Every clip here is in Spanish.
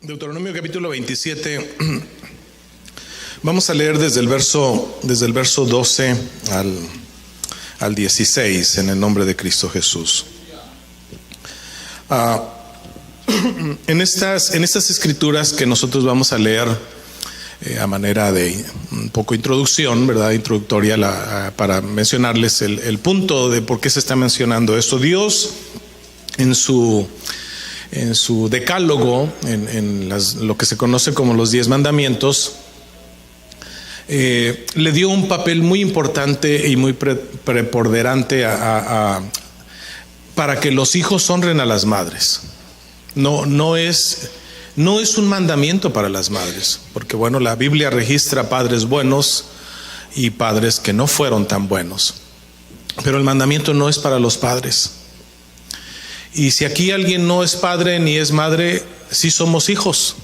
Deuteronomio capítulo 27. Vamos a leer desde el verso 12 al 16 en el nombre de Cristo Jesús. En estas escrituras que nosotros vamos a leer a manera de un poco introducción, ¿verdad? Introductoria para mencionarles el punto de por qué se está mencionando esto. Dios en su decálogo, lo que se conoce como los 10 mandamientos, le dio un papel muy importante y muy preponderante para que los hijos honren a las madres. No es un mandamiento para las madres, porque bueno, la Biblia registra padres buenos y padres que no fueron tan buenos, pero el mandamiento no es para los padres. Y si aquí alguien no es padre ni es madre, sí somos hijos.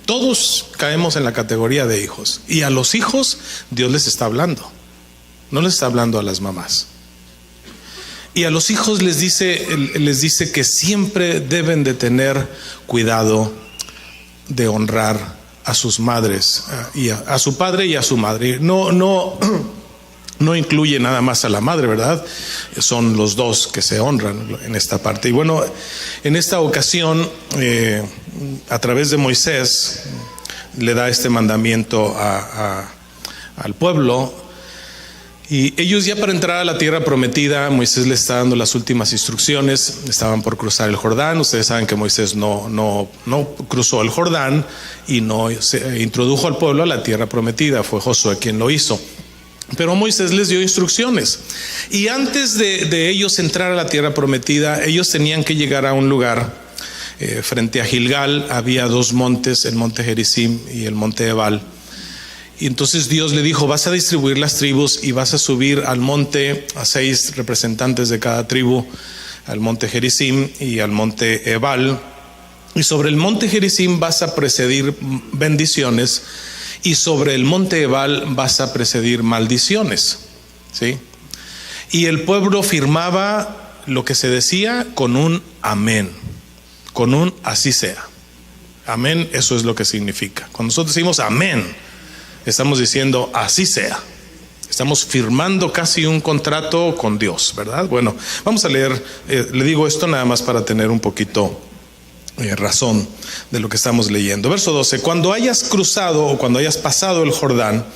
Todos caemos en la categoría de hijos. Y a los hijos Dios les está hablando. No les está hablando a las mamás. Y a los hijos les dice que siempre deben de tener cuidado de honrar a sus madres, y a su padre y a su madre. No incluye nada más a la madre, ¿verdad? Son los dos que se honran en esta parte. Y bueno, en esta ocasión, a través de Moisés, le da este mandamiento al pueblo. Y ellos ya para entrar a la tierra prometida, Moisés les está dando las últimas instrucciones. Estaban por cruzar el Jordán. Ustedes saben que Moisés no cruzó el Jordán y no se introdujo al pueblo a la tierra prometida. Fue Josué quien lo hizo. Pero Moisés les dio instrucciones. Y antes de ellos entrar a la tierra prometida, ellos tenían que llegar a un lugar. Frente a Gilgal había dos montes, el monte Gerizim y el monte Ebal. Y entonces Dios le dijo: vas a distribuir las tribus y vas a subir al monte a 6 representantes de cada tribu, al monte Gerizim y al monte Ebal. Y sobre el monte Gerizim vas a precedir bendiciones, y sobre el monte Ebal vas a precedir maldiciones, ¿sí? Y el pueblo firmaba lo que se decía con un amén, con un así sea. Amén, eso es lo que significa. Cuando nosotros decimos amén, estamos diciendo así sea. Estamos firmando casi un contrato con Dios, ¿verdad? Bueno, vamos a leer, le digo esto nada más para tener un poquito razón de lo que estamos leyendo. Verso 12: cuando hayas cruzado o cuando hayas pasado el Jordán,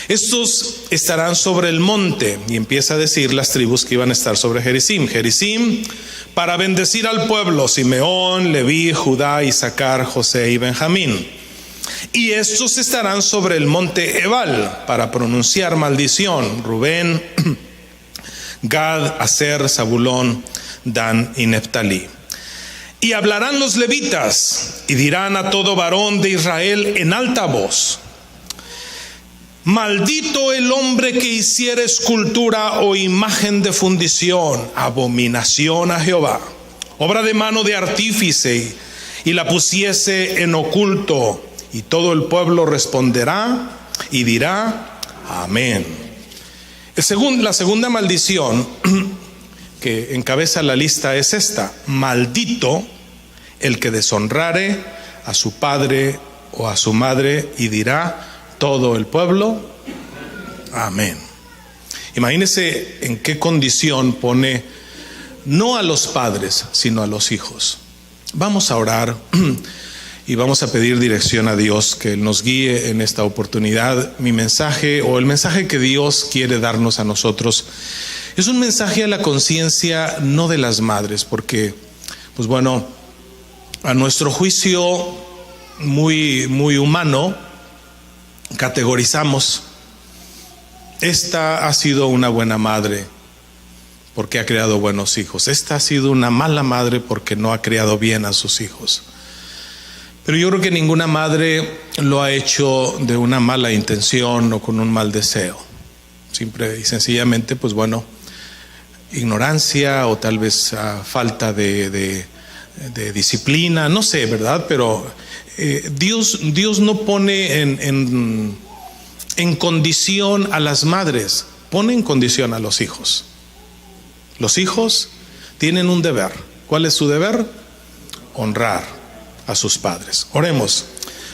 estos estarán sobre el monte. Y empieza a decir las tribus que iban a estar sobre Gerizim. Gerizim para bendecir al pueblo: Simeón, Leví, Judá, Isaacar, José y Benjamín. Y estos estarán sobre el monte Ebal para pronunciar maldición: Rubén, Gad, Aser, Zabulón, Dan y Neftalí. Y hablarán los levitas y dirán a todo varón de Israel en alta voz: maldito el hombre que hiciere escultura o imagen de fundición, abominación a Jehová, obra de mano de artífice, y la pusiese en oculto. Y todo el pueblo responderá y dirá amén. La segunda maldición que encabeza la lista es esta: maldito el que deshonrare a su padre o a su madre, y dirá todo el pueblo amén. Imagínense en qué condición pone no a los padres, sino a los hijos. Vamos a orar y vamos a pedir dirección a Dios, que Él nos guíe en esta oportunidad. Mi mensaje, o el mensaje que Dios quiere darnos a nosotros, es un mensaje a la conciencia no de las madres, porque pues bueno, a nuestro juicio muy humano, categorizamos: esta ha sido una buena madre porque ha creado buenos hijos, esta ha sido una mala madre porque no ha criado bien a sus hijos. Pero yo creo que ninguna madre lo ha hecho de una mala intención o con un mal deseo. Simple y sencillamente, pues bueno, ignorancia o tal vez falta de disciplina, no sé, ¿verdad? Pero Dios no pone en condición a las madres, pone en condición a los hijos. Los hijos tienen un deber. ¿Cuál es su deber? Honrar a sus padres. Oremos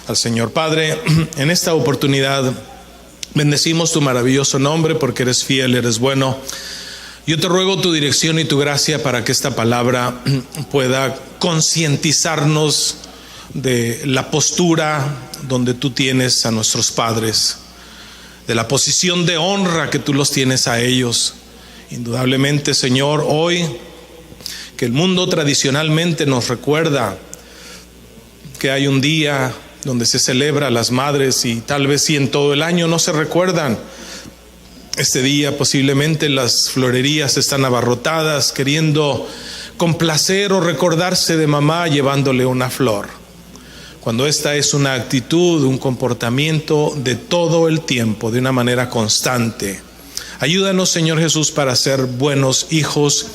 al Señor. Padre, en esta oportunidad bendecimos tu maravilloso nombre porque eres fiel, eres bueno. Yo te ruego tu dirección y tu gracia para que esta palabra pueda concientizarnos de la postura donde tú tienes a nuestros padres, de la posición de honra que tú los tienes a ellos. Indudablemente, Señor, hoy que el mundo tradicionalmente nos recuerda que hay un día donde se celebra a las madres y tal vez si en todo el año no se recuerdan. Este día posiblemente las florerías están abarrotadas queriendo complacer o recordarse de mamá llevándole una flor, cuando esta es una actitud, un comportamiento de todo el tiempo, de una manera constante. Ayúdanos, Señor Jesús, para ser buenos hijos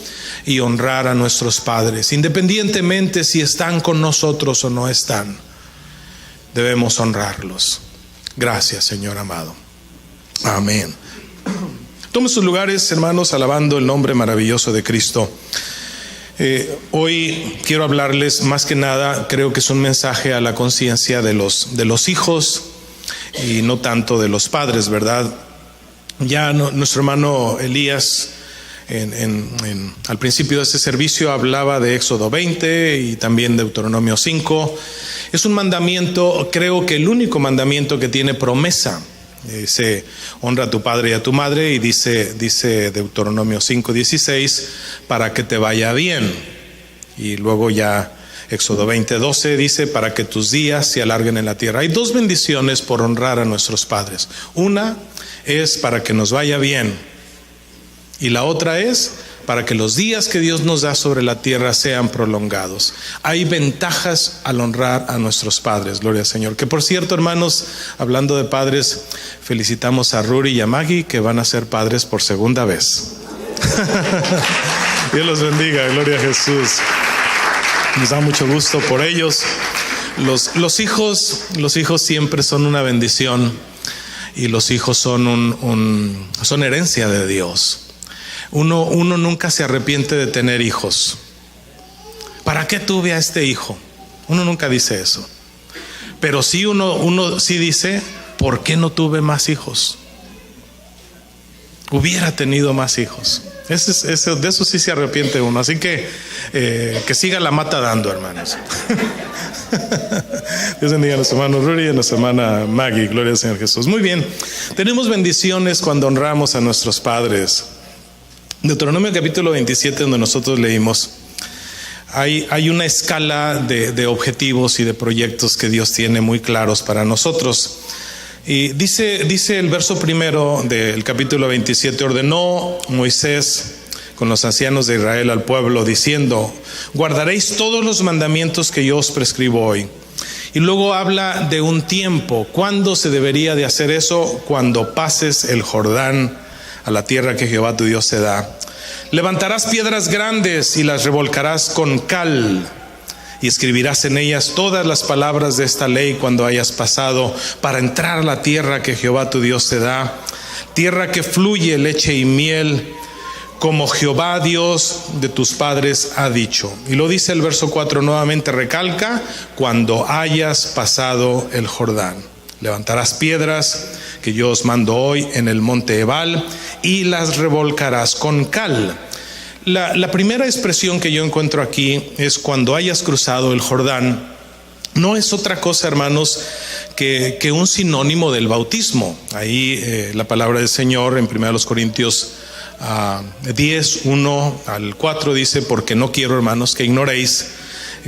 y honrar a nuestros padres, independientemente si están con nosotros o no están. Debemos honrarlos. Gracias, Señor amado. Amén. Tomen sus lugares, hermanos, alabando el nombre maravilloso de Cristo. Hoy quiero hablarles más que nada, creo que es un mensaje a la conciencia de los hijos y no tanto de los padres, ¿verdad? Ya nuestro hermano Elías al principio de este servicio hablaba de Éxodo 20 y también de Deuteronomio 5. Es un mandamiento, creo que el único mandamiento que tiene promesa. Dice, honra a tu padre y a tu madre, y dice Deuteronomio 5:16, para que te vaya bien. Y luego ya Éxodo 20:12 dice, para que tus días se alarguen en la tierra. Hay dos bendiciones por honrar a nuestros padres. Una es para que nos vaya bien, y la otra es para que los días que Dios nos da sobre la tierra sean prolongados. Hay ventajas al honrar a nuestros padres, gloria al Señor. Que por cierto, hermanos, hablando de padres, felicitamos a Ruri y a Maggie, que van a ser padres por segunda vez. Dios los bendiga, gloria a Jesús. Nos da mucho gusto por ellos. Los hijos siempre son una bendición, y los hijos son son herencia de Dios. Uno nunca se arrepiente de tener hijos. ¿Para qué tuve a este hijo? Uno nunca dice eso. Pero sí uno sí dice, ¿por qué no tuve más hijos? Hubiera tenido más hijos. De eso sí se arrepiente uno. Así que siga la mata dando, hermanos. Dios bendiga a nuestro hermano Rudy y a nuestra hermana Maggie. Gloria al Señor Jesús. Muy bien. Tenemos bendiciones cuando honramos a nuestros padres. Deuteronomio capítulo 27, donde nosotros leímos, hay una escala de objetivos y de proyectos que Dios tiene muy claros para nosotros. Y dice el verso primero del capítulo 27, ordenó Moisés con los ancianos de Israel al pueblo, diciendo, guardaréis todos los mandamientos que yo os prescribo hoy. Y luego habla de un tiempo. ¿Cuándo se debería de hacer eso? Cuando pases el Jordán a la tierra que Jehová tu Dios te da. Levantarás piedras grandes y las revolcarás con cal, y escribirás en ellas todas las palabras de esta ley cuando hayas pasado para entrar a la tierra que Jehová tu Dios te da, tierra que fluye leche y miel, como Jehová Dios de tus padres ha dicho. Y lo dice el verso 4 nuevamente, recalca, cuando hayas pasado el Jordán. Levantarás piedras que yo os mando hoy en el monte Ebal y las revolcarás con cal. La primera expresión que yo encuentro aquí es cuando hayas cruzado el Jordán. No es otra cosa, hermanos, que un sinónimo del bautismo. Ahí la palabra del Señor en 1 Corintios 10, 1 al 4 dice, porque no quiero, hermanos, que ignoréis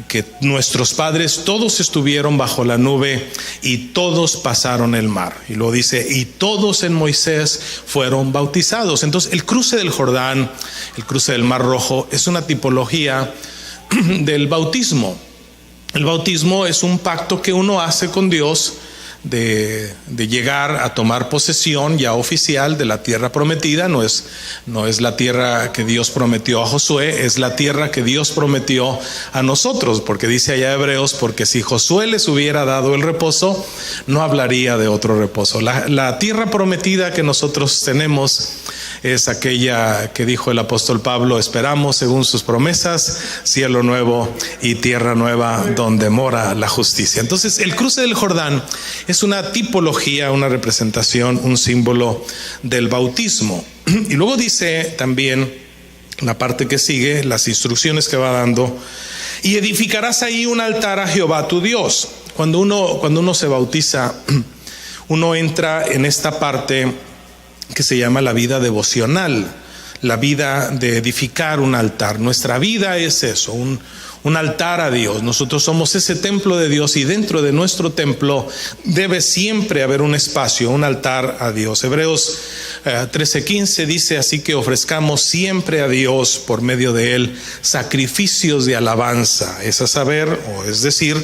que nuestros padres todos estuvieron bajo la nube y todos pasaron el mar. Y luego dice, y todos en Moisés fueron bautizados. Entonces el cruce del Jordán, el cruce del Mar Rojo, es una tipología del bautismo. El bautismo es un pacto que uno hace con Dios llegar a tomar posesión ya oficial de la tierra prometida. No es la tierra que Dios prometió a Josué, es la tierra que Dios prometió a nosotros, porque dice allá Hebreos, porque si Josué les hubiera dado el reposo, no hablaría de otro reposo. La tierra prometida que nosotros tenemos es aquella que dijo el apóstol Pablo: esperamos según sus promesas, cielo nuevo y tierra nueva donde mora la justicia. Entonces el cruce del Jordán es una tipología, una representación, un símbolo del bautismo. Y luego dice también la parte que sigue, las instrucciones que va dando: y edificarás ahí un altar a Jehová tu Dios. Cuando uno se bautiza, uno entra en esta parte que se llama la vida devocional, la vida de edificar un altar. Nuestra vida es eso, un altar a Dios. Nosotros somos ese templo de Dios, y dentro de nuestro templo debe siempre haber un espacio, un altar a Dios. Hebreos 13:15 dice: así que ofrezcamos siempre a Dios por medio de él sacrificios de alabanza, es decir,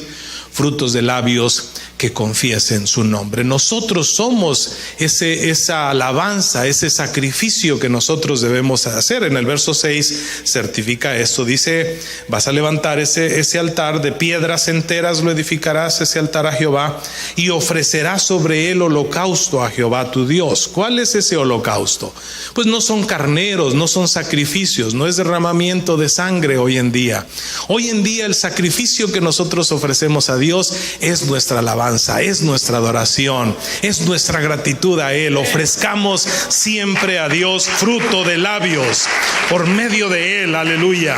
frutos de labios que confiesen su nombre. Nosotros somos esa alabanza, ese sacrificio que nosotros debemos hacer. En el verso 6 certifica esto, dice: vas a levantar ese altar de piedras enteras, lo edificarás, ese altar a Jehová, y ofrecerás sobre él holocausto a Jehová tu Dios. ¿Cuál es ese holocausto? Pues no son carneros, no son sacrificios, no es derramamiento de sangre hoy en día. Hoy en día el sacrificio que nosotros ofrecemos a Dios es nuestra alabanza, es nuestra adoración, es nuestra gratitud a él. Ofrezcamos siempre a Dios fruto de labios por medio de él. Aleluya.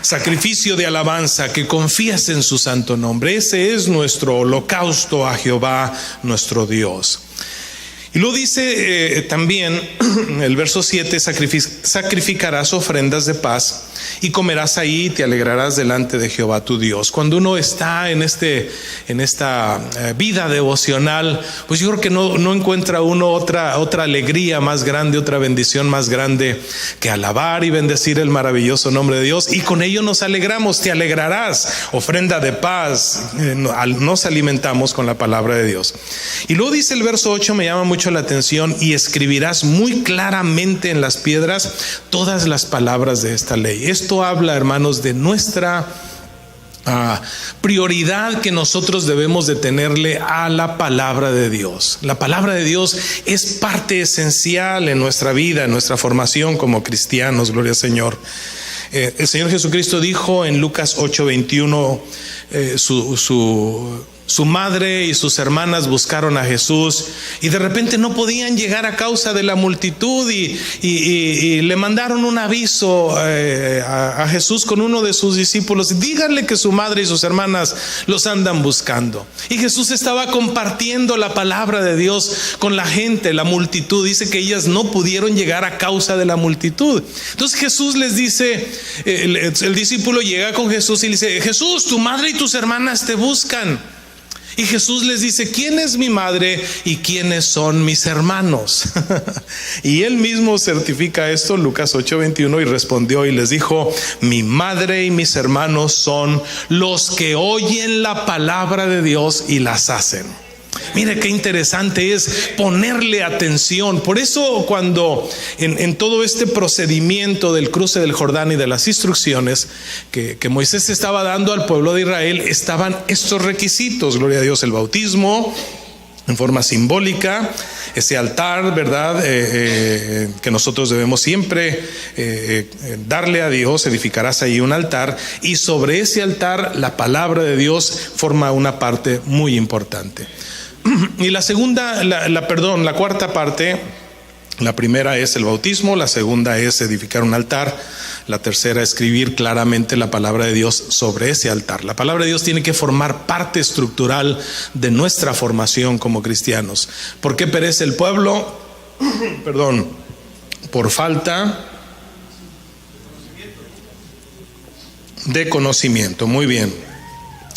Sacrificio de alabanza que confías en su santo nombre. Ese es nuestro holocausto a Jehová nuestro Dios. Y lo dice también el verso 7: sacrificarás ofrendas de paz y comerás ahí y te alegrarás delante de Jehová tu Dios. Cuando uno está en esta vida devocional, pues yo creo que no encuentra uno otra alegría más grande, otra bendición más grande que alabar y bendecir el maravilloso nombre de Dios, y con ello nos alegramos. Te alegrarás, ofrenda de paz. Nos alimentamos con la palabra de Dios. Y luego dice el verso 8, me llama mucho la atención: y escribirás muy claramente en las piedras todas las palabras de esta ley. Esto habla, hermanos, de nuestra prioridad que nosotros debemos de tenerle a la palabra de Dios. La palabra de Dios es parte esencial en nuestra vida, en nuestra formación como cristianos. Gloria al Señor. El Señor Jesucristo dijo en Lucas 8:21, su madre y sus hermanas buscaron a Jesús y de repente no podían llegar a causa de la multitud, y le mandaron un aviso a Jesús con uno de sus discípulos: díganle que su madre y sus hermanas los andan buscando. Y Jesús estaba compartiendo la palabra de Dios con la gente, la multitud. Dice que ellas no pudieron llegar a causa de la multitud. Entonces Jesús les dice, el discípulo llega con Jesús y le dice: Jesús, tu madre y tus hermanas te buscan. Y Jesús les dice: ¿quién es mi madre y quiénes son mis hermanos? Y él mismo certifica esto, Lucas 8:21, y respondió y les dijo: mi madre y mis hermanos son los que oyen la palabra de Dios y las hacen. Mire qué interesante es ponerle atención. Por eso cuando en todo este procedimiento del cruce del Jordán y de las instrucciones que Moisés estaba dando al pueblo de Israel, estaban estos requisitos. Gloria a Dios: el bautismo en forma simbólica, ese altar, ¿verdad? Que nosotros debemos siempre darle a Dios. Edificarás ahí un altar, y sobre ese altar la palabra de Dios forma una parte muy importante. Y la cuarta parte, la primera es el bautismo, la segunda es edificar un altar, la tercera es escribir claramente la palabra de Dios sobre ese altar. La palabra de Dios tiene que formar parte estructural de nuestra formación como cristianos. ¿Por qué perece el pueblo? Por falta de conocimiento. Muy bien.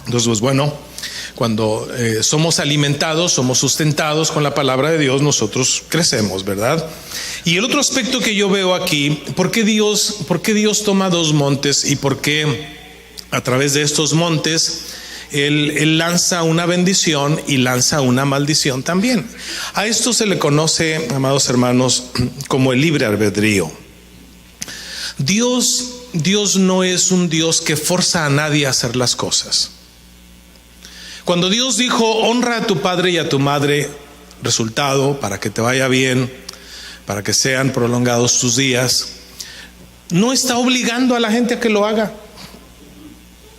Entonces, pues bueno, cuando somos alimentados, somos sustentados con la palabra de Dios, nosotros crecemos, ¿verdad? Y el otro aspecto que yo veo aquí: ¿por qué Dios toma dos montes y por qué a través de estos montes Él lanza una bendición y lanza una maldición también. A esto se le conoce, amados hermanos, como el libre albedrío. Dios no es un Dios que forza a nadie a hacer las cosas. Cuando Dios dijo, honra a tu padre y a tu madre, resultado, para que te vaya bien, para que sean prolongados tus días, no está obligando a la gente a que lo haga.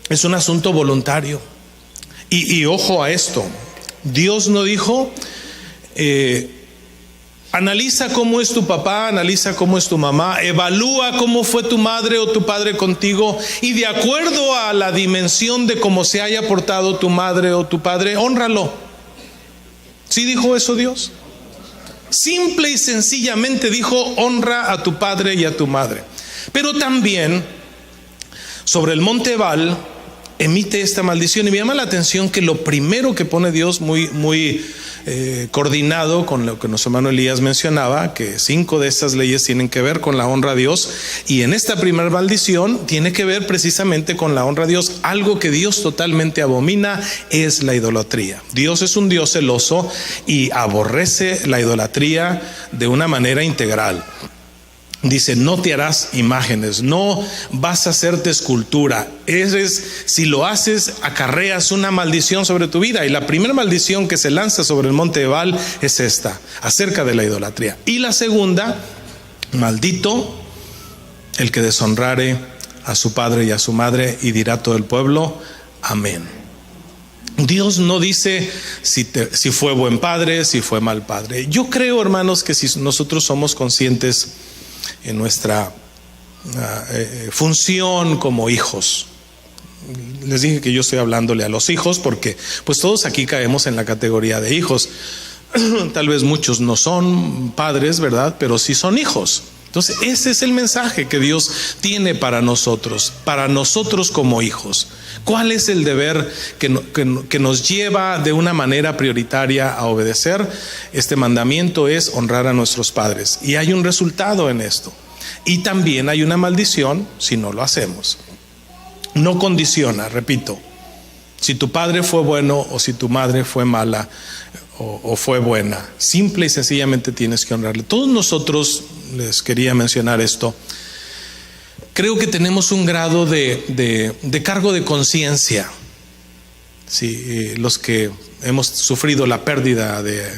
Es un asunto voluntario. Y ojo a esto, Dios no dijo, analiza cómo es tu papá, analiza cómo es tu mamá, evalúa cómo fue tu madre o tu padre contigo, y de acuerdo a la dimensión de cómo se haya portado tu madre o tu padre, hónralo. ¿Sí dijo eso Dios? Simple y sencillamente dijo, honra a tu padre y a tu madre. Pero también sobre el monte Ebal emite esta maldición, y me llama la atención que lo primero que pone Dios, muy coordinado con lo que nuestro hermano Elías mencionaba, que 5 de estas leyes tienen que ver con la honra a Dios, y en esta primera maldición tiene que ver precisamente con la honra a Dios. Algo que Dios totalmente abomina es la idolatría. Dios es un Dios celoso y aborrece la idolatría de una manera integral. Dice, no te harás imágenes, no vas a hacerte escultura. Si lo haces, acarreas una maldición sobre tu vida. Y la primera maldición que se lanza sobre el monte Ebal es esta, acerca de la idolatría. Y la segunda, maldito el que deshonrare a su padre y a su madre, y dirá todo el pueblo, amén. Dios no dice si fue buen padre, si fue mal padre. Yo creo, hermanos, que si nosotros somos conscientes en nuestra función como hijos. Les dije que yo estoy hablándole a los hijos porque pues todos aquí caemos en la categoría de hijos. Tal vez muchos no son padres, ¿verdad? Pero sí son hijos. Entonces ese es el mensaje que Dios tiene para nosotros como hijos. ¿Cuál es el deber que nos lleva de una manera prioritaria a obedecer? Este mandamiento es honrar a nuestros padres, y hay un resultado en esto. Y también hay una maldición si no lo hacemos. No condiciona, repito, si tu padre fue bueno o si tu madre fue mala o fue buena. Simple y sencillamente tienes que honrarle. Todos nosotros, les quería mencionar esto, creo que tenemos un grado de cargo de conciencia. Sí, los que hemos sufrido la pérdida de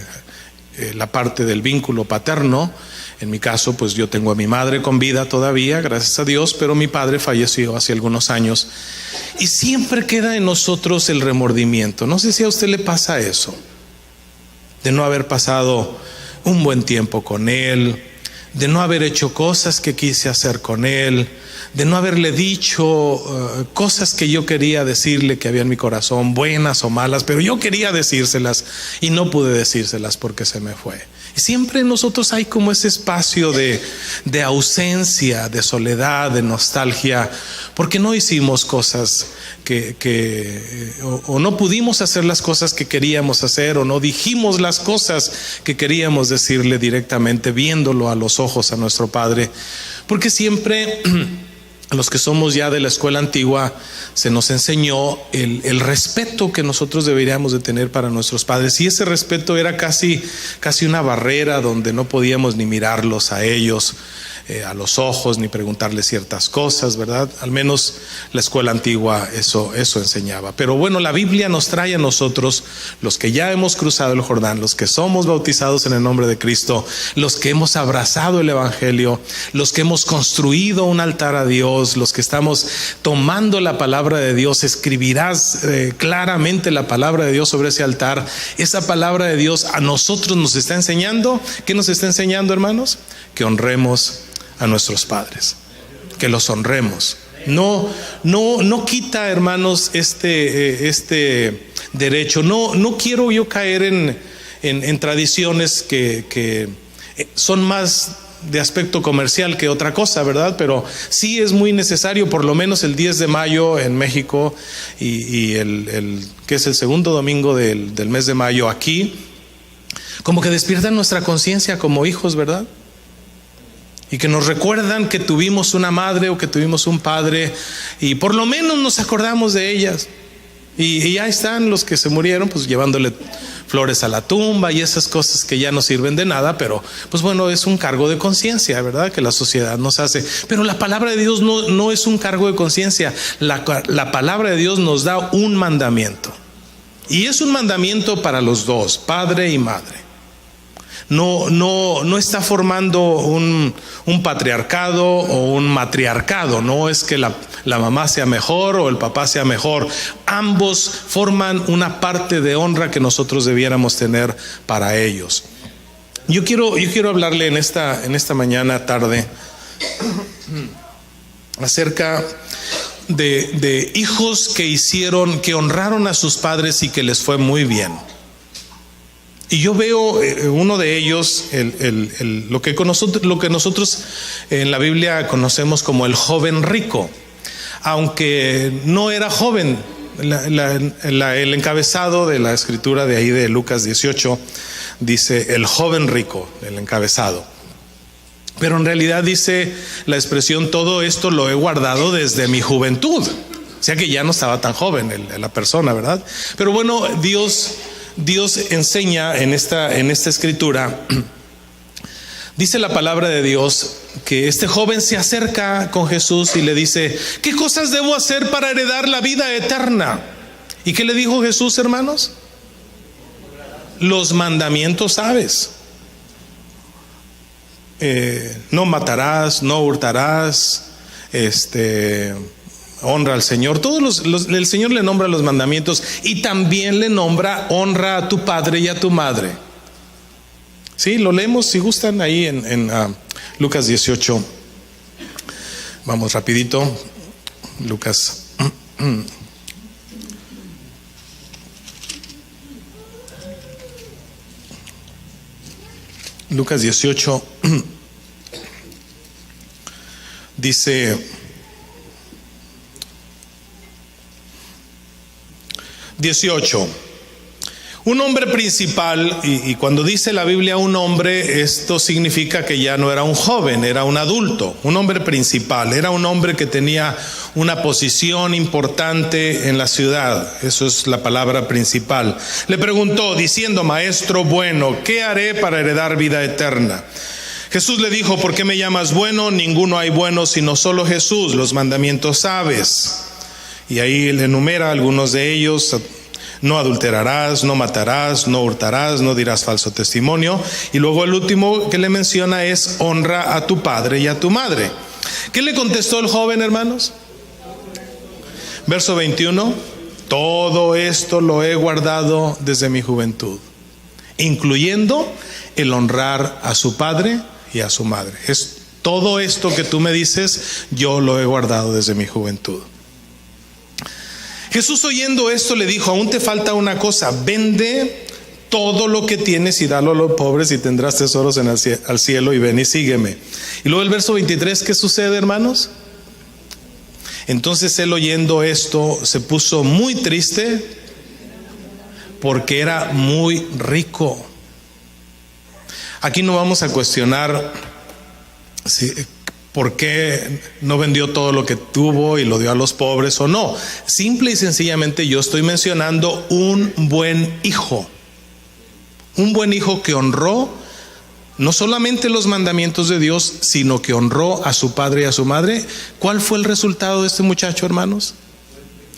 la parte del vínculo paterno. En mi caso, pues yo tengo a mi madre con vida todavía, gracias a Dios, pero mi padre falleció hace algunos años. Y siempre queda en nosotros el remordimiento. No sé si a usted le pasa eso, de no haber pasado un buen tiempo con él, de no haber hecho cosas que quise hacer con él, de no haberle dicho cosas que yo quería decirle que había en mi corazón, buenas o malas, pero yo quería decírselas y no pude decírselas porque se me fue. Y siempre en nosotros hay como ese espacio de ausencia, de soledad, de nostalgia, porque no hicimos cosas o no pudimos hacer las cosas que queríamos hacer, o no dijimos las cosas que queríamos decirle directamente, viéndolo a los ojos a nuestro Padre. Porque siempre los que somos ya de la escuela antigua se nos enseñó el respeto que nosotros deberíamos de tener para nuestros padres, y ese respeto era casi una barrera donde no podíamos ni mirarlos a ellos a los ojos, ni preguntarles ciertas cosas, ¿verdad? Al menos la escuela antigua eso enseñaba. Pero bueno, la Biblia nos trae a nosotros, los que ya hemos cruzado el Jordán, los que somos bautizados en el nombre de Cristo, los que hemos abrazado el Evangelio, los que hemos construido un altar a Dios, los que estamos tomando la palabra de Dios. Escribirás claramente la palabra de Dios sobre ese altar. Esa palabra de Dios a nosotros nos está enseñando. ¿Qué nos está enseñando, hermanos? Que honremos a nuestros padres, que los honremos. No quita, hermanos, este derecho. No quiero yo caer en tradiciones que son más de aspecto comercial que otra cosa, ¿verdad? Pero sí es muy necesario, por lo menos el 10 de mayo en México y que es el segundo domingo del mes de mayo aquí, como que despiertan nuestra conciencia como hijos, ¿verdad? Y que nos recuerdan que tuvimos una madre o que tuvimos un padre, y por lo menos nos acordamos de ellas. Y ahí están los que se murieron, pues llevándole flores a la tumba y esas cosas que ya no sirven de nada, pero pues bueno, es un cargo de conciencia, ¿verdad? Que la sociedad nos hace. Pero la palabra de Dios no es un cargo de conciencia. La palabra de Dios nos da un mandamiento. Y es un mandamiento para los dos, padre y madre. No está formando un patriarcado o un matriarcado. No es que la mamá sea mejor o el papá sea mejor. Ambos forman una parte de honra que nosotros debiéramos tener para ellos. Yo quiero hablarle en esta mañana, tarde, acerca de hijos que honraron a sus padres y que les fue muy bien. Y yo veo uno de ellos, lo que nosotros en la Biblia conocemos como el joven rico, aunque no era joven. El encabezado de la escritura de ahí de Lucas 18 dice el joven rico, el encabezado. Pero en realidad dice la expresión, todo esto lo he guardado desde mi juventud. O sea que ya no estaba tan joven la persona, ¿verdad? Pero bueno, Dios enseña en esta escritura, dice la palabra de Dios, que este joven se acerca con Jesús y le dice, ¿qué cosas debo hacer para heredar la vida eterna? ¿Y qué le dijo Jesús, hermanos? Los mandamientos sabes. No matarás, no hurtarás, honra al Señor. El Señor le nombra los mandamientos y también le nombra honra a tu padre y a tu madre. Sí, lo leemos si gustan ahí en Lucas 18. Vamos rapidito. Lucas. Lucas 18 dice: 18. Un hombre principal, y cuando dice la Biblia un hombre, esto significa que ya no era un joven, era un adulto. Un hombre principal, era un hombre que tenía una posición importante en la ciudad. Eso es la palabra principal. Le preguntó diciendo: maestro bueno, ¿qué haré para heredar vida eterna? Jesús le dijo: ¿por qué me llamas bueno? Ninguno hay bueno sino solo Jesús. Los mandamientos sabes. Y ahí le enumera algunos de ellos: no adulterarás, no matarás, no hurtarás, no dirás falso testimonio. Y luego el último que le menciona es: honra a tu padre y a tu madre. ¿Qué le contestó el joven, hermanos? Verso 21: todo esto lo he guardado desde mi juventud, incluyendo el honrar a su padre y a su madre. Es todo esto que tú me dices, yo lo he guardado desde mi juventud. Jesús, oyendo esto, le dijo: aún te falta una cosa, vende todo lo que tienes y dalo a los pobres y tendrás tesoros al cielo, y ven y sígueme. Y luego el verso 23, ¿qué sucede, hermanos? Entonces él, oyendo esto, se puso muy triste porque era muy rico. Aquí no vamos a cuestionar por qué no vendió todo lo que tuvo y lo dio a los pobres o no. Simple y sencillamente yo estoy mencionando un buen hijo. Un buen hijo que honró no solamente los mandamientos de Dios, sino que honró a su padre y a su madre. ¿Cuál fue el resultado de este muchacho, hermanos?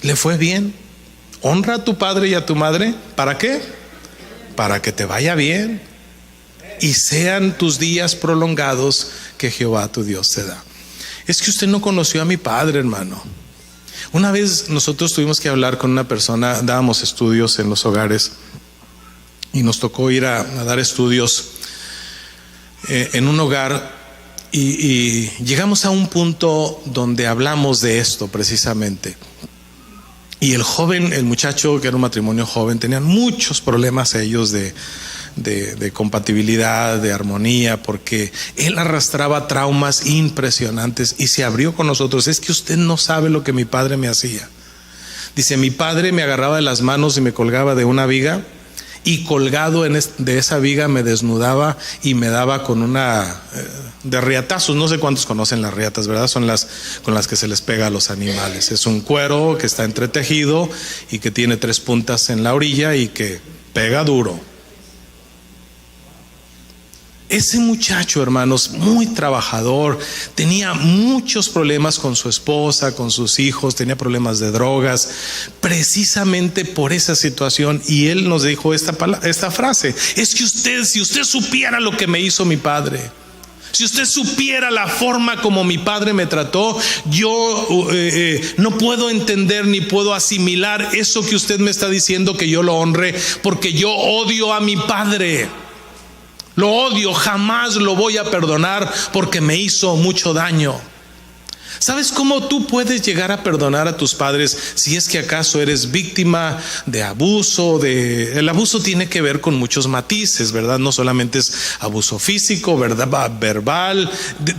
Le fue bien. Honra a tu padre y a tu madre. ¿Para qué? Para que te vaya bien y sean tus días prolongados que Jehová tu Dios te da. Es que usted no conoció a mi padre, hermano. Una vez nosotros tuvimos que hablar con una persona, dábamos estudios en los hogares y nos tocó ir a dar estudios en un hogar y llegamos a un punto donde hablamos de esto precisamente. Y el muchacho, que era un matrimonio joven, tenían muchos problemas ellos de compatibilidad, de armonía, porque él arrastraba traumas impresionantes y se abrió con nosotros. Es que usted no sabe lo que mi padre me hacía. Dice: mi padre me agarraba de las manos y me colgaba de una viga y colgado de esa viga me desnudaba y me daba con una de riatazos. No sé cuántos conocen las riatas, ¿verdad? Son las con las que se les pega a los animales. Es un cuero que está entretejido y que tiene 3 puntas en la orilla y que pega duro. Ese muchacho, hermanos, muy trabajador, tenía muchos problemas con su esposa, con sus hijos, tenía problemas de drogas, precisamente por esa situación. Y él nos dijo esta frase: es que si usted supiera lo que me hizo mi padre, si usted supiera la forma como mi padre me trató, yo no puedo entender ni puedo asimilar eso que usted me está diciendo, que yo lo honre, porque yo odio a mi padre. Lo odio, jamás lo voy a perdonar porque me hizo mucho daño. ¿Sabes cómo tú puedes llegar a perdonar a tus padres si es que acaso eres víctima de abuso? El abuso tiene que ver con muchos matices, ¿verdad? No solamente es abuso físico, ¿verdad? Verbal,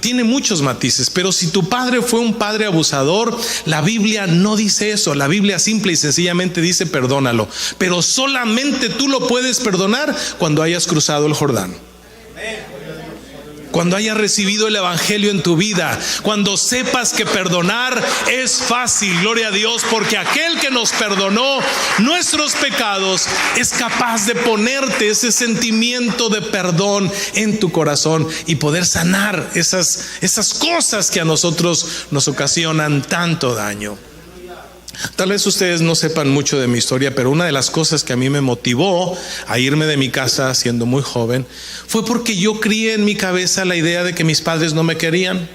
tiene muchos matices. Pero si tu padre fue un padre abusador, la Biblia no dice eso. La Biblia simple y sencillamente dice: perdónalo. Pero solamente tú lo puedes perdonar cuando hayas cruzado el Jordán, cuando hayas recibido el evangelio en tu vida, cuando sepas que perdonar es fácil, gloria a Dios, porque aquel que nos perdonó nuestros pecados es capaz de ponerte ese sentimiento de perdón en tu corazón y poder sanar esas cosas que a nosotros nos ocasionan tanto daño. Tal vez ustedes no sepan mucho de mi historia, pero una de las cosas que a mí me motivó a irme de mi casa siendo muy joven fue porque yo crié en mi cabeza la idea de que mis padres no me querían.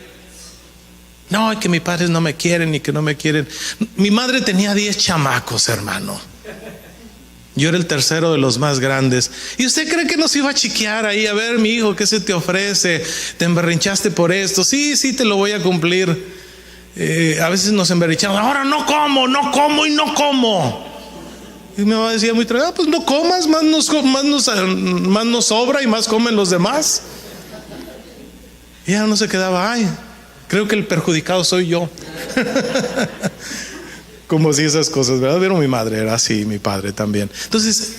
No, que mis padres no me quieren y que no me quieren. Mi madre tenía 10 chamacos, hermano. Yo era el tercero de los más grandes. ¿Y usted cree que nos iba a chiquear ahí? A ver, mi hijo, ¿qué se te ofrece? ¿Te emberrinchaste por esto? Sí, te lo voy a cumplir. A veces nos emberrichamos: ahora no como. Y mi mamá decía muy tranquila: pues no comas, más nos sobra y más comen los demás. Y ella no se quedaba: ay, creo que el perjudicado soy yo. Como si esas cosas, ¿verdad? Pero mi madre era así, mi padre también. Entonces,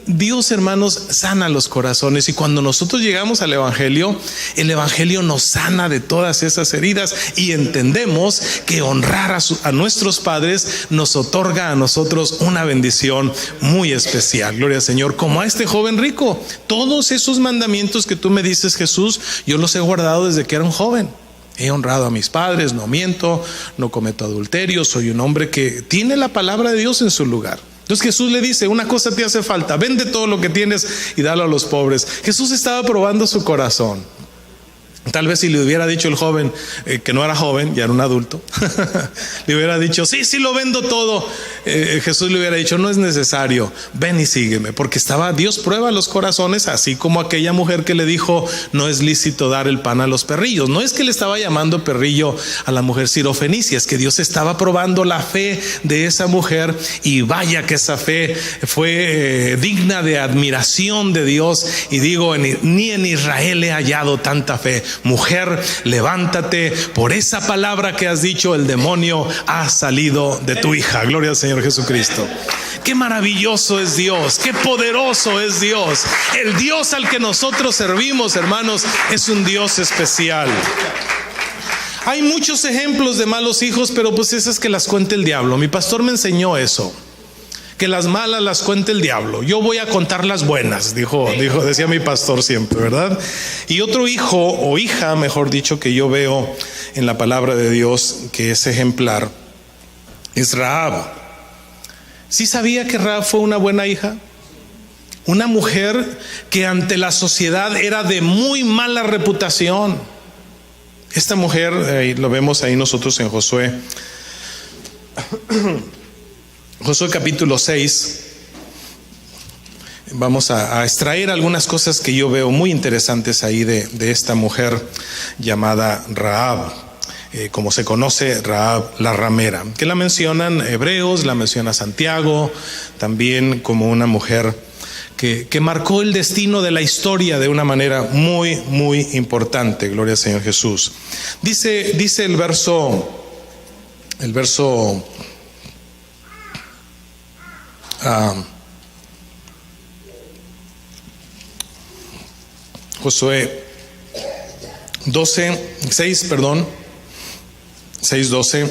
Dios, hermanos, sana los corazones. Y cuando nosotros llegamos al evangelio, el evangelio nos sana de todas esas heridas y entendemos que honrar a nuestros padres nos otorga a nosotros una bendición muy especial. Gloria al Señor. Como a este joven rico, todos esos mandamientos que tú me dices, Jesús, yo los he guardado desde que era un joven. He honrado a mis padres, no miento, no cometo adulterio, soy un hombre que tiene la palabra de Dios en su lugar. Entonces Jesús le dice: una cosa te hace falta, vende todo lo que tienes y dalo a los pobres. Jesús estaba probando su corazón. Tal vez si le hubiera dicho el joven, que no era joven, ya era un adulto, le hubiera dicho: sí, lo vendo todo. Jesús le hubiera dicho: no es necesario, ven y sígueme. Porque Dios prueba los corazones, así como aquella mujer que le dijo: no es lícito dar el pan a los perrillos. No es que le estaba llamando perrillo a la mujer sirofenicia, es que Dios estaba probando la fe de esa mujer. Y vaya que esa fe fue digna de admiración de Dios. Y digo, ni en Israel he hallado tanta fe. Mujer, levántate, por esa palabra que has dicho, el demonio ha salido de tu hija. Gloria al Señor Jesucristo. Qué maravilloso es Dios, qué poderoso es Dios. El Dios al que nosotros servimos, hermanos, es un Dios especial. Hay muchos ejemplos de malos hijos, pero pues esas que las cuenta el diablo. Mi pastor me enseñó eso, que las malas las cuente el diablo. Yo voy a contar las buenas, decía mi pastor siempre, ¿verdad? Y otro hijo o hija, mejor dicho, que yo veo en la palabra de Dios que es ejemplar, es Rahab. ¿Sí sabía que Rahab fue una buena hija? Una mujer que ante la sociedad era de muy mala reputación. Esta mujer, lo vemos ahí nosotros en Josué capítulo 6. Vamos a extraer algunas cosas que yo veo muy interesantes ahí de esta mujer llamada Rahab, como se conoce, Rahab la ramera, que la mencionan hebreos, la menciona Santiago, también como una mujer que marcó el destino de la historia de una manera muy, muy importante. Gloria al Señor Jesús. Dice el verso Josué 6:12,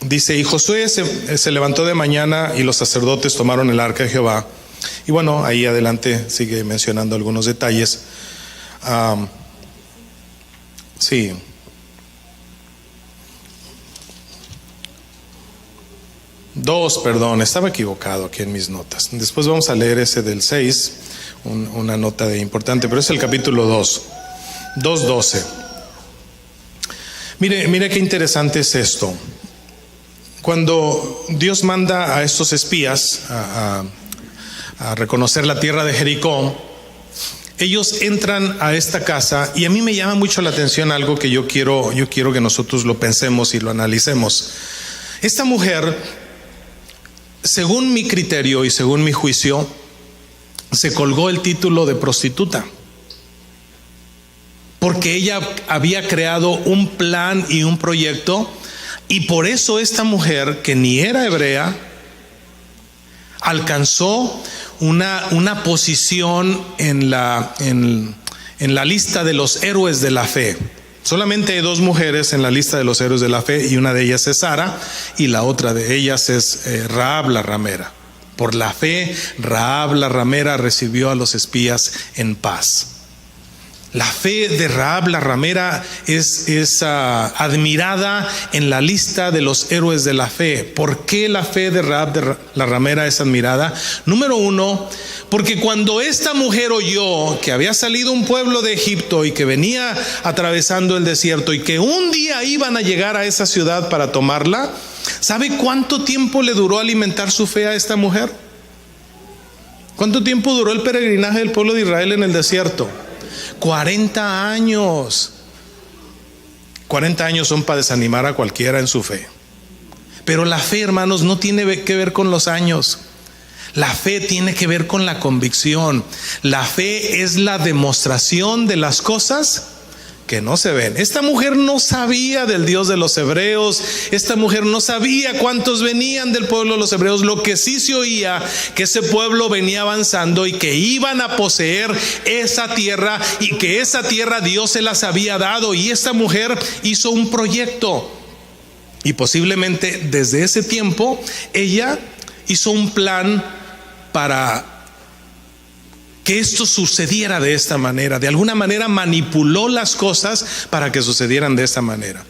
dice: y Josué se levantó de mañana y los sacerdotes tomaron el arca de Jehová. Y bueno, ahí adelante sigue mencionando algunos detalles. Sí. Estaba equivocado aquí en mis notas. Después vamos a leer ese del 6, una nota importante, pero es el capítulo 2:12. Mire qué interesante es esto. Cuando Dios manda a estos espías a reconocer la tierra de Jericó, ellos entran a esta casa, y a mí me llama mucho la atención algo que yo quiero que nosotros lo pensemos y lo analicemos. Esta mujer, según mi criterio y según mi juicio, se colgó el título de prostituta, porque ella había creado un plan y un proyecto, y por eso esta mujer, que ni era hebrea, alcanzó una posición en la lista de los héroes de la fe. Solamente hay 2 mujeres en la lista de los héroes de la fe, y una de ellas es Sara, y la otra de ellas es Rahab la ramera. Por la fe, Rahab la ramera recibió a los espías en paz. La fe de Rahab la ramera es admirada en la lista de los héroes de la fe. ¿Por qué la fe de Rahab la ramera es admirada? Número 1, porque cuando esta mujer oyó que había salido un pueblo de Egipto y que venía atravesando el desierto y que un día iban a llegar a esa ciudad para tomarla, ¿sabe cuánto tiempo le duró alimentar su fe a esta mujer? ¿Cuánto tiempo duró el peregrinaje del pueblo de Israel en el desierto? 40 años. 40 años son para desanimar a cualquiera en su fe. Pero la fe, hermanos, no tiene que ver con los años. La fe tiene que ver con la convicción. La fe es la demostración de las cosas que no se ven. Esta mujer no sabía del Dios de los hebreos. Esta mujer no sabía cuántos venían del pueblo de los hebreos. Lo que sí se oía, que ese pueblo venía avanzando y que iban a poseer esa tierra, y que esa tierra Dios se las había dado. Y esta mujer hizo un proyecto, y posiblemente desde ese tiempo ella hizo un plan para que esto sucediera de esta manera. De alguna manera manipuló las cosas para que sucedieran de esta manera.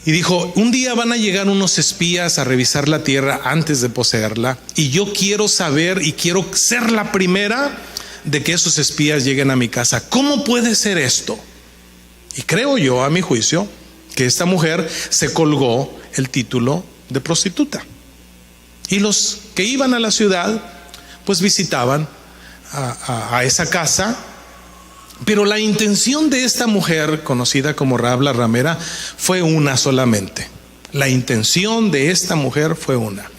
Y dijo: un día van a llegar unos espías a revisar la tierra antes de poseerla, y yo quiero saber y quiero ser la primera de que esos espías lleguen a mi casa. ¿Cómo puede ser esto? Y creo yo, a mi juicio, que esta mujer se colgó el título de prostituta. Y los que iban a la ciudad, pues visitaban a esa casa. Pero la intención de esta mujer, conocida como Rahab la ramera, fue una solamente. La intención de esta mujer fue una: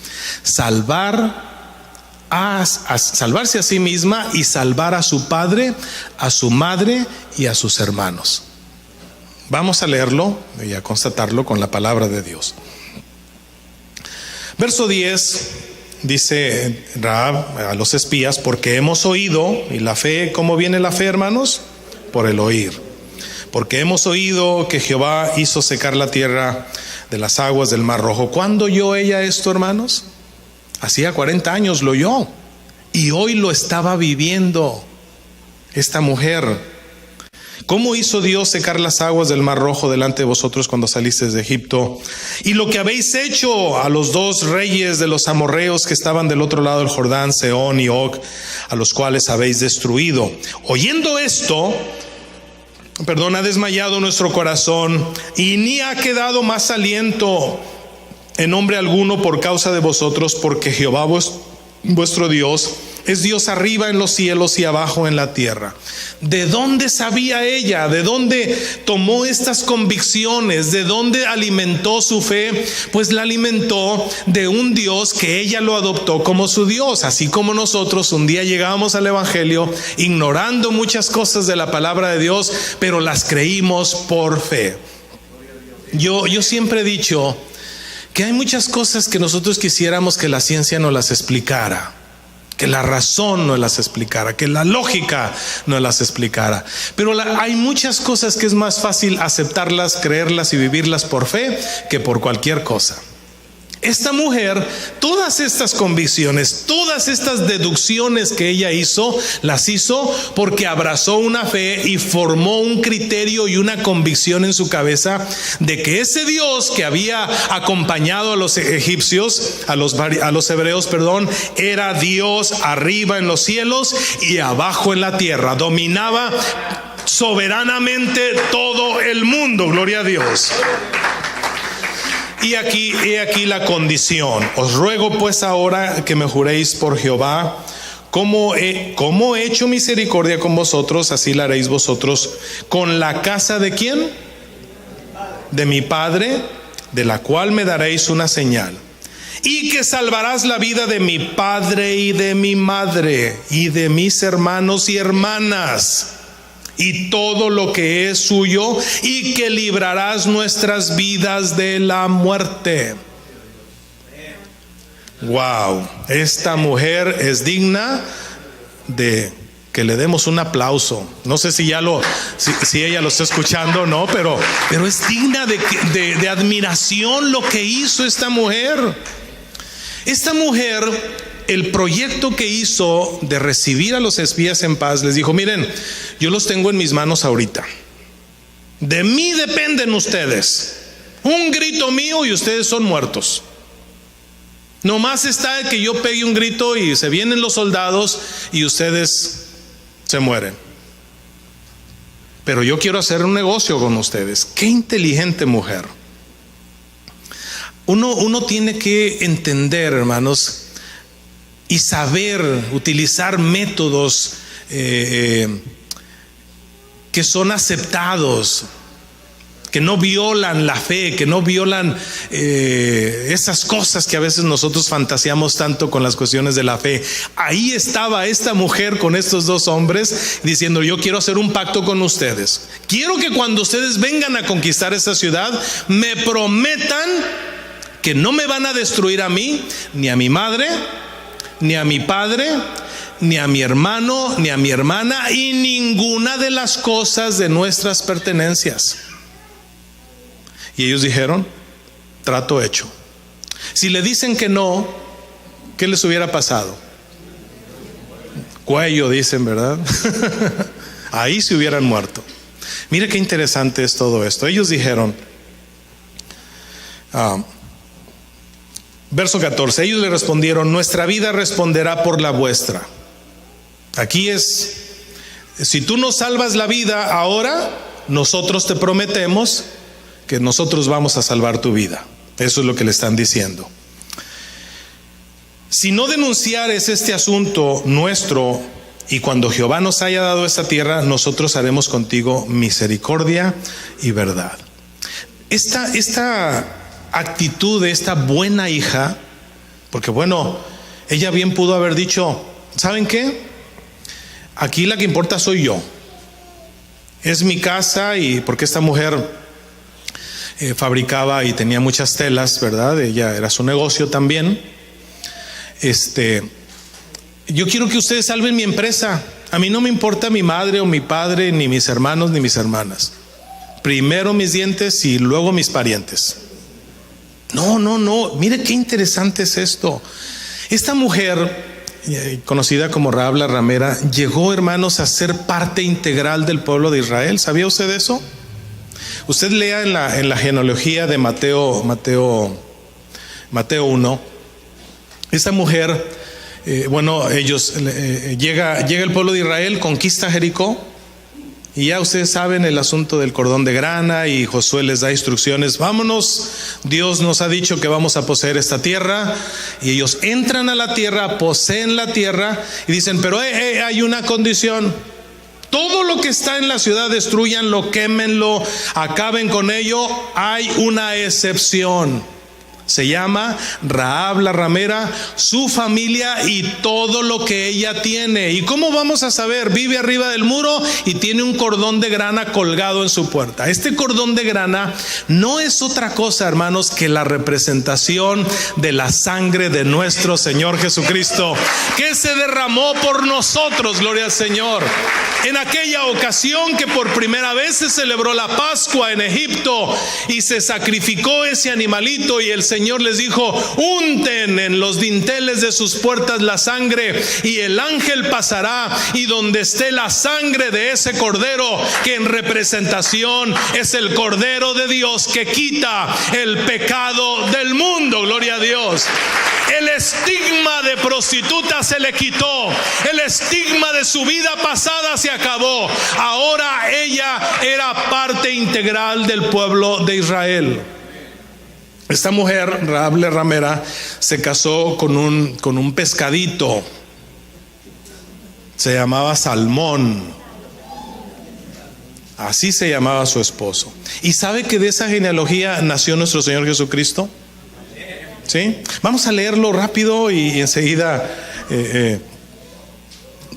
salvarse a sí misma y salvar a su padre, a su madre y a sus hermanos. Vamos a leerlo y a constatarlo con la palabra de Dios. Verso 10. Dice Rahab a los espías: porque hemos oído. Y la fe, ¿cómo viene la fe, hermanos? Por el oír. Porque hemos oído que Jehová hizo secar la tierra de las aguas del Mar Rojo. ¿Cuándo oyó ella esto, hermanos? Hacía 40 años lo oyó, y hoy lo estaba viviendo esta mujer. ¿Cómo hizo Dios secar las aguas del Mar Rojo delante de vosotros cuando salisteis de Egipto? Y lo que habéis hecho a los 2 reyes de los amorreos que estaban del otro lado del Jordán, Sehón y Og, a los cuales habéis destruido. Oyendo esto, ha desmayado nuestro corazón, y ni ha quedado más aliento en hombre alguno por causa de vosotros, porque Jehová vuestro Dios es Dios arriba en los cielos y abajo en la tierra. ¿De dónde sabía ella? ¿De dónde tomó estas convicciones? ¿De dónde alimentó su fe? Pues la alimentó de un Dios que ella lo adoptó como su Dios. Así como nosotros un día llegamos al Evangelio ignorando muchas cosas de la palabra de Dios, pero las creímos por fe. Yo siempre he dicho que hay muchas cosas que nosotros quisiéramos que la ciencia nos las explicara, que la razón no las explicara, que la lógica no las explicara. Pero hay muchas cosas que es más fácil aceptarlas, creerlas y vivirlas por fe que por cualquier cosa. Esta mujer, todas estas convicciones, todas estas deducciones que ella hizo, las hizo porque abrazó una fe y formó un criterio y una convicción en su cabeza de que ese Dios que había acompañado a los egipcios, a los hebreos, era Dios arriba en los cielos y abajo en la tierra. Dominaba soberanamente todo el mundo. Gloria a Dios. Y he aquí la condición. Os ruego pues ahora que me juréis por Jehová, como he hecho misericordia con vosotros, así la haréis vosotros con la casa ¿de quién? De mi padre, de la cual me daréis una señal. Y que salvarás la vida de mi padre y de mi madre y de mis hermanos y hermanas y todo lo que es suyo, y que librarás nuestras vidas de la muerte. Wow, esta mujer es digna de que le demos un aplauso. No sé si ella lo está escuchando o no, pero es digna de admiración lo que hizo esta mujer. Esta mujer, el proyecto que hizo de recibir a los espías en paz, les dijo: miren, yo los tengo en mis manos ahorita. De mí dependen ustedes. Un grito mío y ustedes son muertos. Nomás está que yo pegue un grito y se vienen los soldados y ustedes se mueren. Pero yo quiero hacer un negocio con ustedes. Qué inteligente mujer. Uno tiene que entender, hermanos, y saber utilizar métodos que son aceptados, que no violan la fe, que no violan esas cosas que a veces nosotros fantaseamos tanto con las cuestiones de la fe. Ahí estaba esta mujer con estos dos hombres diciendo: yo quiero hacer un pacto con ustedes. Quiero que cuando ustedes vengan a conquistar esta ciudad, me prometan que no me van a destruir a mí, ni a mi madre, ni a mi padre, ni a mi hermano, ni a mi hermana, y ninguna de las cosas de nuestras pertenencias. Y ellos dijeron: trato hecho. Si le dicen que no, ¿qué les hubiera pasado? Cuello, dicen, ¿verdad? Ahí se hubieran muerto. Mire qué interesante es todo esto. Ellos dijeron, verso 14, ellos le respondieron: nuestra vida responderá por la vuestra. Aquí es: si tú nos salvas la vida ahora, nosotros te prometemos que nosotros vamos a salvar tu vida. Eso es lo que le están diciendo. Si no denunciares este asunto nuestro, y cuando Jehová nos haya dado esta tierra, nosotros haremos contigo misericordia y verdad. Esta actitud de esta buena hija, porque bueno, ella bien pudo haber dicho: ¿saben qué? Aquí la que importa soy yo. Es mi casa, y porque esta mujer fabricaba y tenía muchas telas, ¿verdad? Ella era su negocio también. Yo quiero que ustedes salven mi empresa. A mí no me importa mi madre o mi padre, ni mis hermanos ni mis hermanas. Primero mis dientes y luego mis parientes. No. Mire qué interesante es esto. Esta mujer, conocida como Rahab la ramera, llegó, hermanos, a ser parte integral del pueblo de Israel. ¿Sabía usted eso? Usted lea en la genealogía de Mateo 1. Esta mujer, llega el pueblo de Israel, conquista Jericó, y ya ustedes saben el asunto del cordón de grana, y Josué les da instrucciones: vámonos, Dios nos ha dicho que vamos a poseer esta tierra. Y ellos entran a la tierra, poseen la tierra, y dicen: pero hay una condición. Todo lo que está en la ciudad, destruyanlo, quémenlo, acaben con ello. Hay una excepción. Se llama Rahab la ramera, su familia y todo lo que ella tiene. ¿Y cómo vamos a saber? Vive arriba del muro y tiene un cordón de grana colgado en su puerta. Este cordón de grana no es otra cosa, hermanos, que la representación de la sangre de nuestro Señor Jesucristo, que se derramó por nosotros, gloria al Señor. En aquella ocasión que por primera vez se celebró la Pascua en Egipto y se sacrificó ese animalito, y el Señor les dijo: unten en los dinteles de sus puertas la sangre, y el ángel pasará, y donde esté la sangre de ese cordero, que en representación es el Cordero de Dios que quita el pecado del mundo, gloria a Dios. El estigma de prostituta se le quitó, el estigma de su vida pasada se acabó. Ahora ella era parte integral del pueblo de Israel. Esta mujer, Rahab la ramera, se casó con un pescadito. Se llamaba Salmón. Así se llamaba su esposo. ¿Y sabe que de esa genealogía nació nuestro Señor Jesucristo? ¿Sí? Vamos a leerlo rápido y enseguida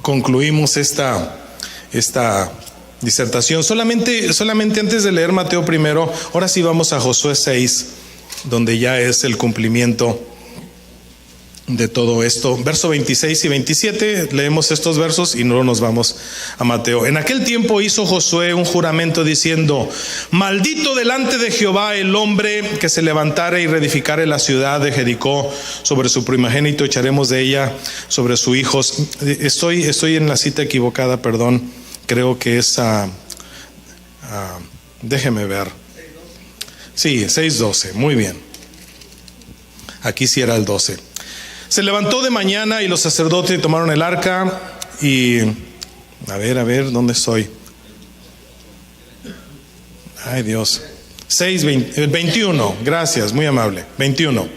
concluimos esta disertación. Solamente antes de leer Mateo primero, ahora sí vamos a Josué 6, donde ya es el cumplimiento de todo esto. Verso 26 y 27, leemos estos versos y luego nos vamos a Mateo. En aquel tiempo hizo Josué un juramento diciendo: maldito delante de Jehová el hombre que se levantare y reedificare la ciudad de Jericó. Sobre su primogénito echaremos de ella sobre sus hijos. Estoy en la cita equivocada, perdón. Creo que es déjeme ver. Sí, 6:12, muy bien. Aquí sí era el 12. Se levantó de mañana y los sacerdotes tomaron el arca y... A ver, ¿dónde estoy? Ay, Dios. 21, gracias, muy amable. 21.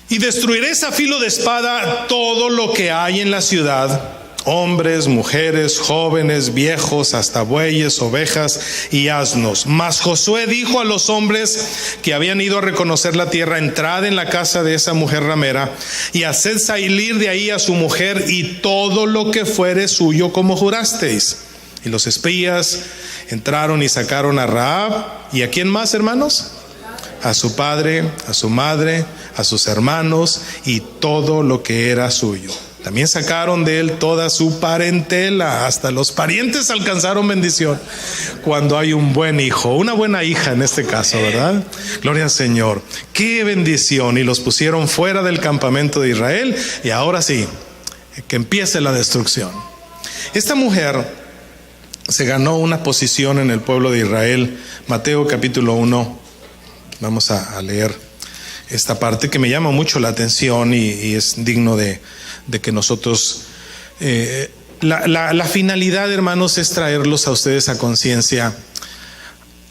Y destruiré a filo de espada todo lo que hay en la ciudad, hombres, mujeres, jóvenes, viejos, hasta bueyes, ovejas y asnos. Mas Josué dijo a los hombres que habían ido a reconocer la tierra: entrad en la casa de esa mujer ramera y haced salir de ahí a su mujer y todo lo que fuere suyo, como jurasteis. Y los espías entraron y sacaron a Rahab. ¿Y a quién más, hermanos? A su padre, a su madre, a sus hermanos y todo lo que era suyo. También sacaron de él toda su parentela, hasta los parientes alcanzaron bendición. Cuando hay un buen hijo, una buena hija en este caso, ¿verdad? Gloria al Señor. ¡Qué bendición! Y los pusieron fuera del campamento de Israel, y ahora sí, que empiece la destrucción. Esta mujer se ganó una posición en el pueblo de Israel. Mateo capítulo 1, vamos a leer esta parte que me llama mucho la atención y es digno de que nosotros, la finalidad, hermanos, es traerlos a ustedes a conciencia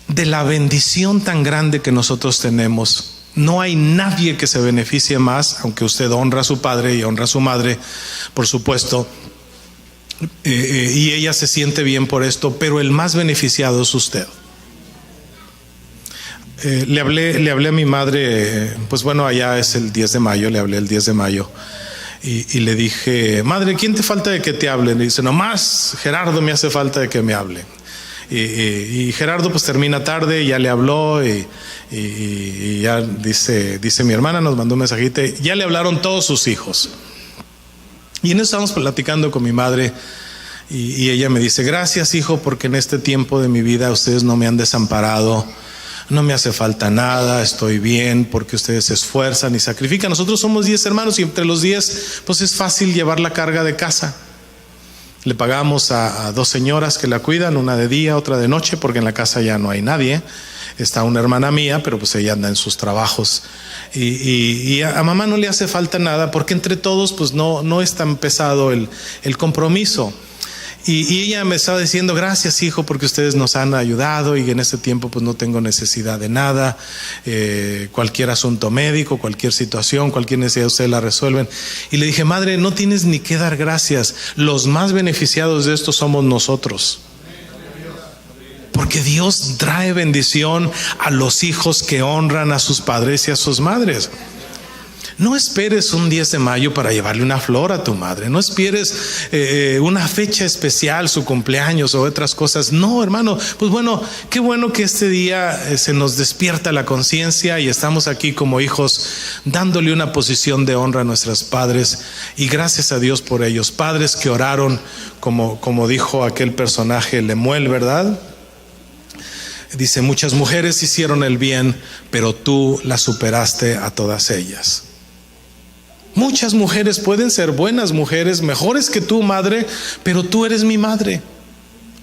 de la bendición tan grande que nosotros tenemos. No hay nadie que se beneficie más, aunque usted honra a su padre y honra a su madre, por supuesto, y ella se siente bien por esto, pero el más beneficiado es usted. Le hablé a mi madre, pues bueno, allá es el 10 de mayo, le hablé el 10 de mayo. Y le dije: madre, ¿quién te falta de que te hable? Le dice: nomás Gerardo me hace falta de que me hable. Y Gerardo pues termina tarde, ya le habló y ya dice mi hermana, nos mandó un mensajito, ya le hablaron todos sus hijos. Y en eso estábamos platicando con mi madre y ella me dice: gracias, hijo, porque en este tiempo de mi vida ustedes no me han desamparado. No me hace falta nada, estoy bien porque ustedes se esfuerzan y sacrifican. Nosotros somos 10 hermanos y entre los 10 pues es fácil llevar la carga de casa. Le pagamos a 2 señoras que la cuidan, una de día, otra de noche, porque en la casa ya no hay nadie. Está una hermana mía, pero pues ella anda en sus trabajos. Y a mamá no le hace falta nada porque entre todos pues no es tan pesado el compromiso. Y ella me estaba diciendo: gracias, hijo, porque ustedes nos han ayudado y en este tiempo pues no tengo necesidad de nada. Cualquier asunto médico, cualquier situación, cualquier necesidad ustedes la resuelven. Y le dije: madre, no tienes ni que dar gracias. Los más beneficiados de esto somos nosotros. Porque Dios trae bendición a los hijos que honran a sus padres y a sus madres. No esperes un 10 de mayo para llevarle una flor a tu madre. No esperes una fecha especial, su cumpleaños o otras cosas. No, hermano, pues bueno, qué bueno que este día se nos despierta la conciencia y estamos aquí como hijos dándole una posición de honra a nuestros padres, y gracias a Dios por ellos. Padres que oraron, como dijo aquel personaje Lemuel, ¿verdad? Dice: muchas mujeres hicieron el bien, pero tú las superaste a todas ellas. Muchas mujeres pueden ser buenas mujeres, mejores que tú, madre, pero tú eres mi madre.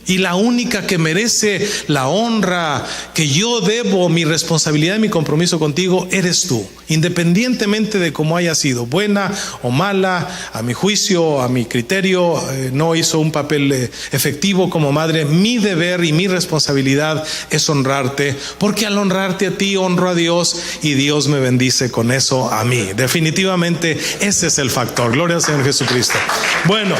Y la única que merece la honra que yo debo, mi responsabilidad y mi compromiso contigo, eres tú. Independientemente de cómo haya sido, buena o mala, a mi juicio, a mi criterio, no hizo un papel efectivo como madre. Mi deber y mi responsabilidad es honrarte, porque al honrarte a ti, honro a Dios, y Dios me bendice con eso a mí. Definitivamente ese es el factor. Gloria al Señor Jesucristo. Bueno,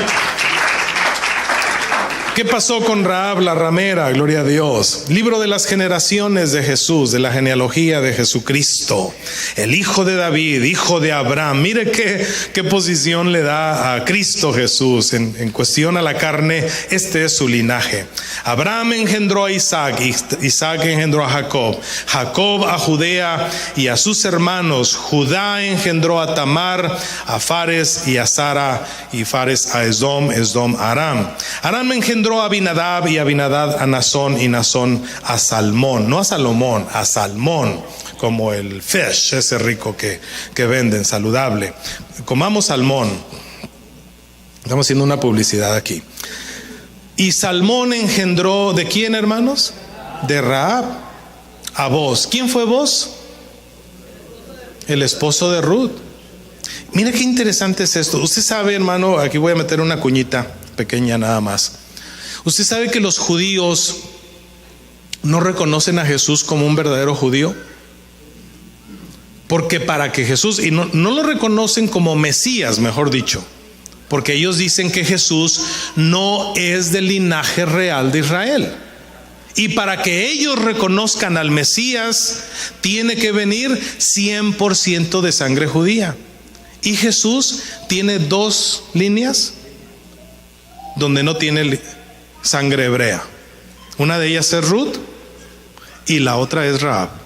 ¿qué pasó con Rahab la ramera? Gloria a Dios. Libro de las generaciones de Jesús, de la genealogía de Jesucristo, el hijo de David, hijo de Abraham. Mire qué posición le da a Cristo Jesús en cuestión a la carne. Este es su linaje. Abraham engendró a Isaac, Isaac engendró a Jacob, Jacob a Judea y a sus hermanos. Judá engendró a Tamar, a Fares y a Sara, y Fares a Esdom, Esdom a Aram. Aram engendró a Abinadab, y Abinadab a Nazón, y Nazón a Salmón. No a Salomón, a Salmón, como el fish ese rico que venden, saludable. Comamos salmón. Estamos haciendo una publicidad aquí. Y Salmón engendró, ¿de quién, hermanos? De Rahab, a Boz. ¿Quién fue Boz? El esposo de Ruth. Mira qué interesante es esto. Usted sabe, hermano, aquí voy a meter una cuñita pequeña nada más. Usted sabe que los judíos no reconocen a Jesús como un verdadero judío, porque para que Jesús, y no lo reconocen como Mesías, mejor dicho, porque ellos dicen que Jesús no es del linaje real de Israel. Y para que ellos reconozcan al Mesías, tiene que venir 100% de sangre judía. Y Jesús tiene dos líneas donde no tiene sangre hebrea. Una de ellas es Ruth y la otra es Rahab.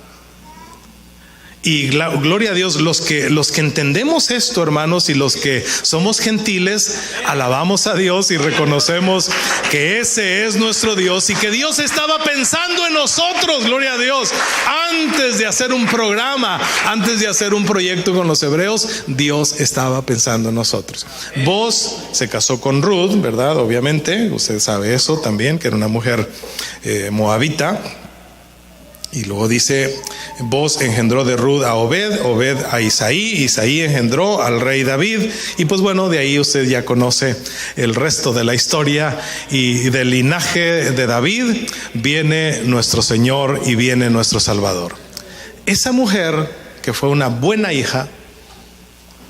Y gloria a Dios, los que entendemos esto, hermanos, y los que somos gentiles, alabamos a Dios y reconocemos que ese es nuestro Dios y que Dios estaba pensando en nosotros, gloria a Dios. Antes de hacer un programa, antes de hacer un proyecto con los hebreos, Dios estaba pensando en nosotros. Boz se casó con Ruth, ¿verdad? Obviamente, usted sabe eso también, que era una mujer moabita. Y luego dice: Boz engendró de Ruth a Obed, Obed a Isaí, Isaí engendró al rey David. Y pues bueno, de ahí usted ya conoce el resto de la historia. Y del linaje de David viene nuestro Señor y viene nuestro Salvador. Esa mujer, que fue una buena hija,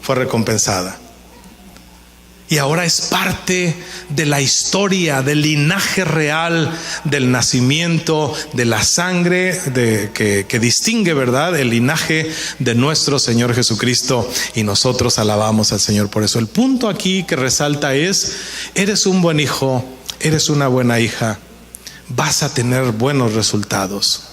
fue recompensada. Y ahora es parte de la historia, del linaje real, del nacimiento, de la sangre que distingue, ¿verdad?, el linaje de nuestro Señor Jesucristo. Y nosotros alabamos al Señor por eso. El punto aquí que resalta es: eres un buen hijo, eres una buena hija, vas a tener buenos resultados.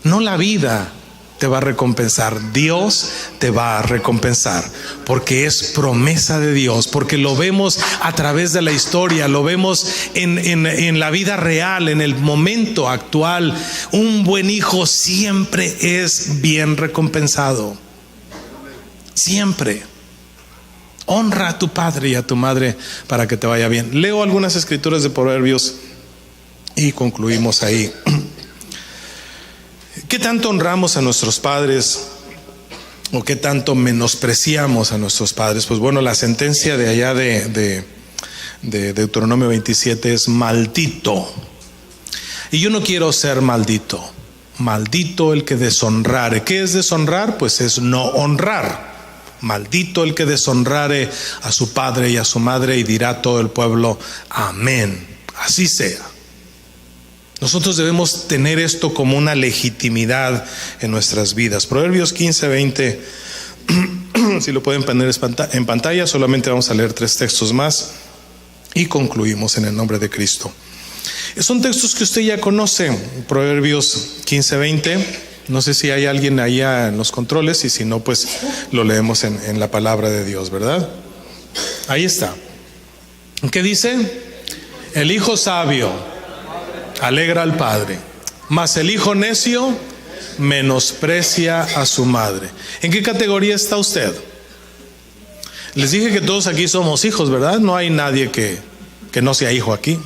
No la vida te va a recompensar, Dios te va a recompensar, porque es promesa de Dios, porque lo vemos a través de la historia, lo vemos en la vida real, en el momento actual. Un buen hijo siempre es bien recompensado, siempre. Honra a tu padre y a tu madre para que te vaya bien. Leo algunas escrituras de Proverbios y concluimos ahí. ¿Qué tanto honramos a nuestros padres o qué tanto menospreciamos a nuestros padres? Pues bueno, la sentencia de allá de Deuteronomio 27 es maldito. Y yo no quiero ser maldito. Maldito el que deshonrare. ¿Qué es deshonrar? Pues es no honrar. Maldito el que deshonrare a su padre y a su madre. Y dirá todo el pueblo: amén. Así sea. Nosotros debemos tener esto como una legitimidad en nuestras vidas. Proverbios 15:20, si lo pueden poner en pantalla, solamente vamos a leer 3 textos más y concluimos en el nombre de Cristo. Son textos que usted ya conoce, Proverbios 15:20. No sé si hay alguien allá en los controles, y si no, pues lo leemos en la palabra de Dios, ¿verdad? Ahí está. ¿Qué dice? El hijo sabio alegra al padre, mas el hijo necio menosprecia a su madre. ¿En qué categoría está usted? Les dije que todos aquí somos hijos, ¿verdad? No hay nadie que no sea hijo aquí.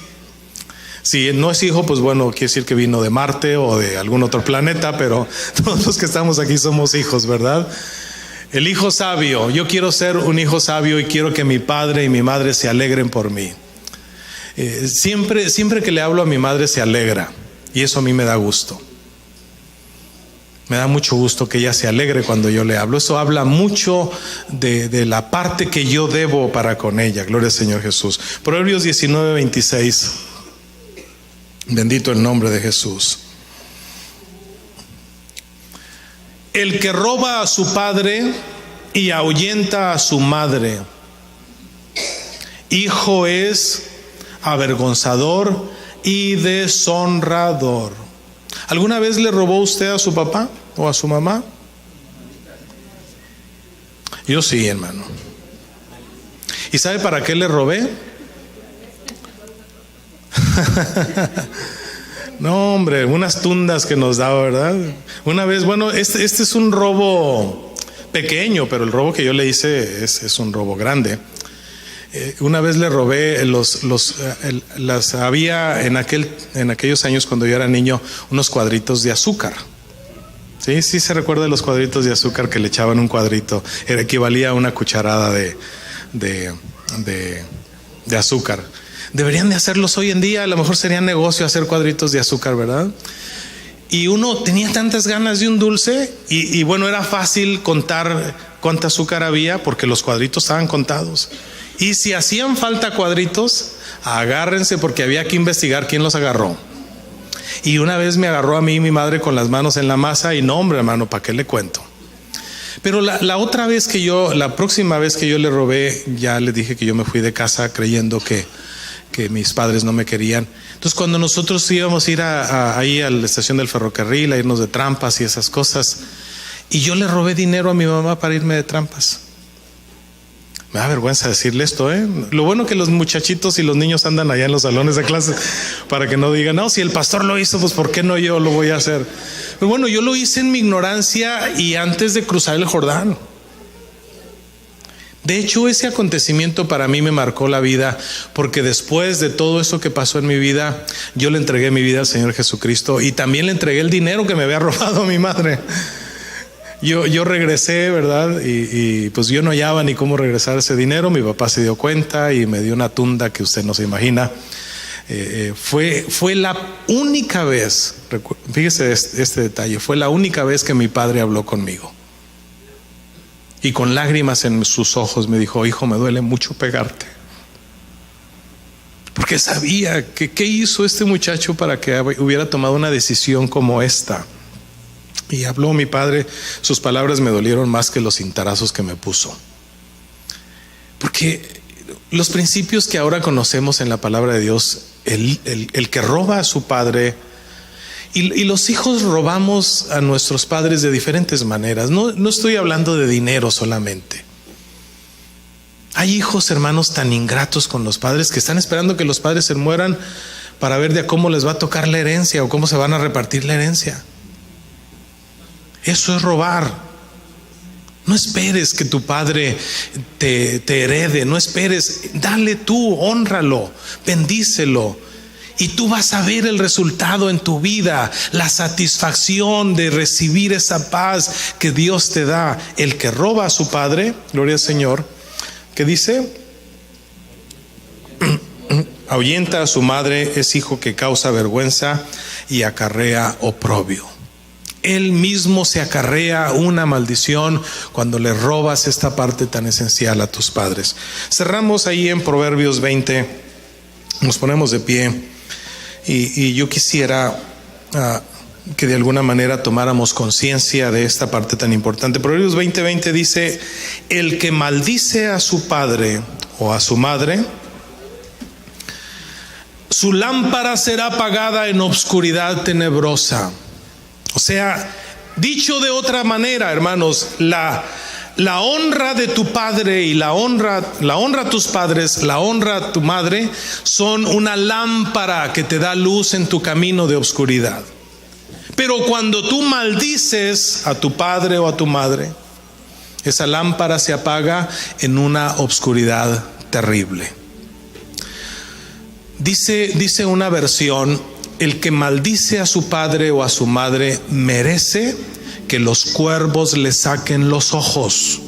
Si no es hijo, pues bueno, quiere decir que vino de Marte o de algún otro planeta, pero todos los que estamos aquí somos hijos, ¿verdad? El hijo sabio, yo quiero ser un hijo sabio y quiero que mi padre y mi madre se alegren por mí. Siempre que le hablo a mi madre se alegra, y eso a mí me da gusto. Me da mucho gusto que ella se alegre cuando yo le hablo. Eso habla mucho de la parte que yo debo para con ella. Gloria al Señor Jesús. Proverbios 19:26. Bendito el nombre de Jesús. El que roba a su padre y ahuyenta a su madre, hijo es avergonzador y deshonrador. ¿Alguna vez le robó usted a su papá o a su mamá? Yo sí, hermano. ¿Y sabe para qué le robé? No, hombre, unas tundas que nos daba, ¿verdad? Una vez, bueno, este es un robo pequeño, pero el robo que yo le hice es un robo grande. Una vez le robé había en aquellos años cuando yo era niño unos cuadritos de azúcar. Sí se recuerda de los cuadritos de azúcar que le echaban un cuadrito, equivalía a una cucharada de azúcar. Deberían de hacerlos hoy en día, a lo mejor sería negocio hacer cuadritos de azúcar, ¿verdad? Y uno tenía tantas ganas de un dulce y bueno, era fácil contar cuánta azúcar había porque los cuadritos estaban contados. Y si hacían falta cuadritos, agárrense porque había que investigar quién los agarró. Y una vez me agarró a mí mi madre con las manos en la masa y no, hombre, hermano, ¿para qué le cuento? Pero la próxima vez que yo le robé, ya le dije que yo me fui de casa creyendo que mis padres no me querían. Entonces cuando nosotros íbamos a ir ahí a la estación del ferrocarril, a irnos de trampas y esas cosas, y yo le robé dinero a mi mamá para irme de trampas. Me da vergüenza decirle esto, ¿eh? Lo bueno que los muchachitos y los niños andan allá en los salones de clase para que no digan, no, si el pastor lo hizo, pues ¿por qué no yo lo voy a hacer? Pero bueno, yo lo hice en mi ignorancia y antes de cruzar el Jordán. De hecho, ese acontecimiento para mí me marcó la vida, porque después de todo eso que pasó en mi vida, yo le entregué mi vida al Señor Jesucristo y también le entregué el dinero que me había robado mi madre. Yo regresé, ¿verdad? Y pues yo no hallaba ni cómo regresar ese dinero. Mi papá se dio cuenta y me dio una tunda que usted no se imagina. Fue la única vez, fíjese este detalle, fue la única vez que mi padre habló conmigo. Y con lágrimas en sus ojos me dijo, hijo, me duele mucho pegarte. Porque sabía que qué hizo este muchacho para que hubiera tomado una decisión como esta. Y habló mi padre, sus palabras me dolieron más que los cintarazos que me puso. Porque los principios que ahora conocemos en la palabra de Dios, el que roba a su padre, y los hijos robamos a nuestros padres de diferentes maneras. No estoy hablando de dinero solamente. Hay hijos, hermanos, tan ingratos con los padres que están esperando que los padres se mueran para ver de cómo les va a tocar la herencia o cómo se van a repartir la herencia. Eso es robar. No esperes que tu padre te herede, no esperes, dale tú, hónralo, bendícelo. Y tú vas a ver el resultado en tu vida, la satisfacción de recibir esa paz que Dios te da. El que roba a su padre, gloria al Señor, ¿qué dice? Ahuyenta a su madre, es hijo que causa vergüenza y acarrea oprobio. Él mismo se acarrea una maldición cuando le robas esta parte tan esencial a tus padres. Cerramos ahí en Proverbios 20, nos ponemos de pie Y yo quisiera que de alguna manera tomáramos conciencia de esta parte tan importante. Proverbios 20:20 dice: el que maldice a su padre o a su madre, su lámpara será apagada en obscuridad tenebrosa. O sea, dicho de otra manera, hermanos, la honra de tu padre y la honra a tus padres, la honra a tu madre, son una lámpara que te da luz en tu camino de obscuridad. Pero cuando tú maldices a tu padre o a tu madre, esa lámpara se apaga en una obscuridad terrible. Dice una versión: el que maldice a su padre o a su madre merece que los cuervos le saquen los ojos.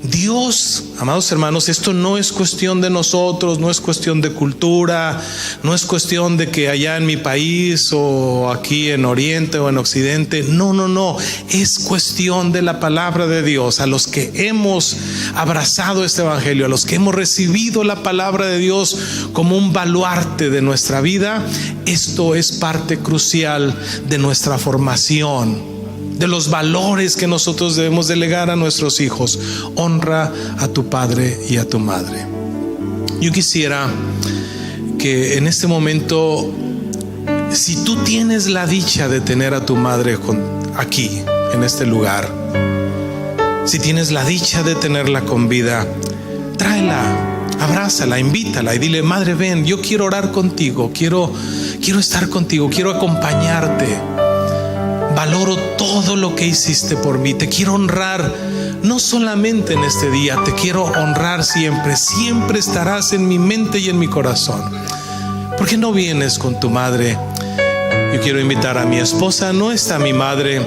Dios, amados hermanos, esto no es cuestión de nosotros, no es cuestión de cultura, no es cuestión de que allá en mi país o aquí en Oriente o en Occidente. No, es cuestión de la palabra de Dios. A los que hemos abrazado este evangelio, a los que hemos recibido la palabra de Dios como un baluarte de nuestra vida, esto es parte crucial de nuestra formación, de los valores que nosotros debemos delegar a nuestros hijos. Honra a tu padre y a tu madre. Yo quisiera que en este momento, si tú tienes la dicha de tener a tu madre aquí, en este lugar, si tienes la dicha de tenerla con vida, tráela, abrázala, invítala y dile: madre, ven, yo quiero orar contigo, quiero estar contigo, quiero acompañarte. Valoro todo lo que hiciste por mí. Te quiero honrar, no solamente en este día, te quiero honrar siempre. Siempre estarás en mi mente y en mi corazón. ¿Por qué no vienes con tu madre? Yo quiero invitar a mi esposa. No está mi madre,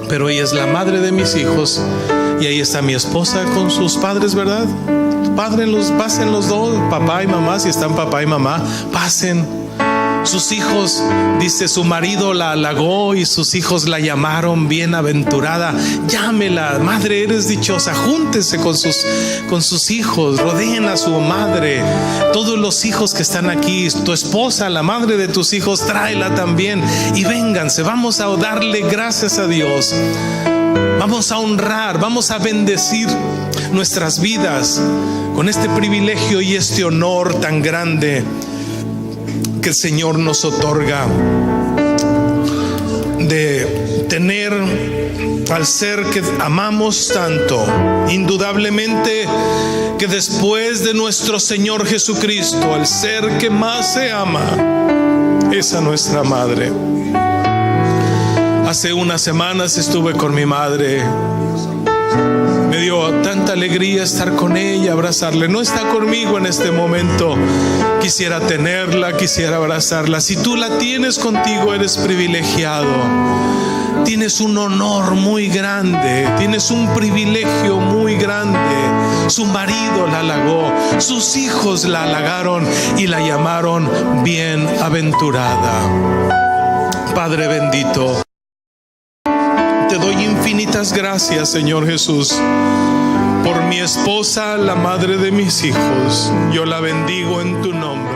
pero ella es la madre de mis hijos. Y ahí está mi esposa con sus padres, ¿verdad? Pasen los dos, papá y mamá. Si están papá y mamá, pasen. Sus hijos, dice, su marido la halagó y sus hijos la llamaron bienaventurada. Llámela, madre, eres dichosa. Júntese con sus hijos, rodeen a su madre. Todos los hijos que están aquí, tu esposa, la madre de tus hijos, tráela también y vénganse. Vamos a darle gracias a Dios. Vamos a honrar, vamos a bendecir nuestras vidas con este privilegio y este honor tan grande que el Señor nos otorga de tener al ser que amamos tanto. Indudablemente que después de nuestro Señor Jesucristo, el ser que más se ama es a nuestra madre. Hace unas semanas estuve con mi madre. Me dio tanta alegría estar con ella, abrazarle. No está conmigo en este momento. Quisiera tenerla, quisiera abrazarla. Si tú la tienes contigo, eres privilegiado. Tienes un honor muy grande, tienes un privilegio muy grande. Su marido la halagó, sus hijos la halagaron y la llamaron bienaventurada. Padre bendito, te doy infinitas gracias, Señor Jesús, por mi esposa, la madre de mis hijos. Yo la bendigo en tu nombre.